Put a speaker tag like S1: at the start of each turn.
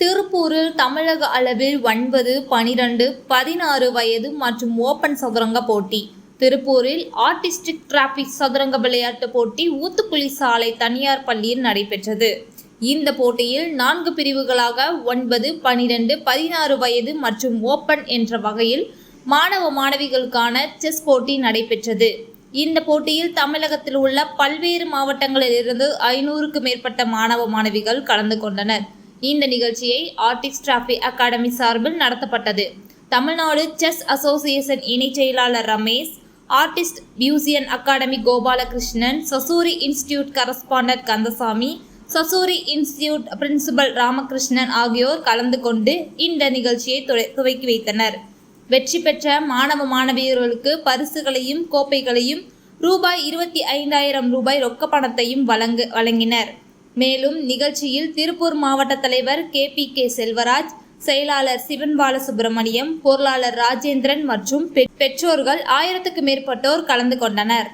S1: திருப்பூரில் தமிழக அளவில் 9, 12, 16 வயது மற்றும் ஓபன் சதுரங்க போட்டி. திருப்பூரில் ஆர்டிஸ்டிக் டிராபிக் சதுரங்க விளையாட்டு போட்டி ஊத்துக்குளி சாலை தனியார் பள்ளியில் நடைபெற்றது. இந்த போட்டியில் 4 பிரிவுகளாக 9, 12, 16 வயது மற்றும் ஓபன் என்ற வகையில் மாணவ மாணவிகளுக்கான செஸ் போட்டி நடைபெற்றது. இந்த போட்டியில் தமிழகத்தில் உள்ள பல்வேறு மாவட்டங்களில் இருந்து 500க்கு மேற்பட்ட மாணவ மாணவிகள் கலந்து கொண்டனர். இந்த நிகழ்ச்சியை ஆர்டிஸ்ட் டிராபிக் அகாடமி சார்பில் நடத்தப்பட்டது. தமிழ்நாடு செஸ் அசோசியேஷன் இணை செயலாளர் Ramesh, artist museum academy Gopalakrishnan, Sasurie institute correspondent Kandasamy, Sasurie institute principal Ramakrishnan ஆகியோர் கலந்து கொண்டு இந்த நிகழ்ச்சியை துவக்கி வைத்தனர். வெற்றி பெற்ற மாணவ மாணவியர்களுக்கு பரிசுகளையும் கோப்பைகளையும் ரூபாய் 25,000 ரொக்க பணத்தையும் வழங்கினர். மேலும் நிகழ்ச்சியில் திருப்பூர் மாவட்ட தலைவர் KPK செல்வராஜ், செயலாளர் சிவன் பாலசுப்ரமணியம், பொருளாளர் ராஜேந்திரன் மற்றும் பெற்றோர்கள் 1000க்கு மேற்பட்டோர் கலந்து கொண்டனர்.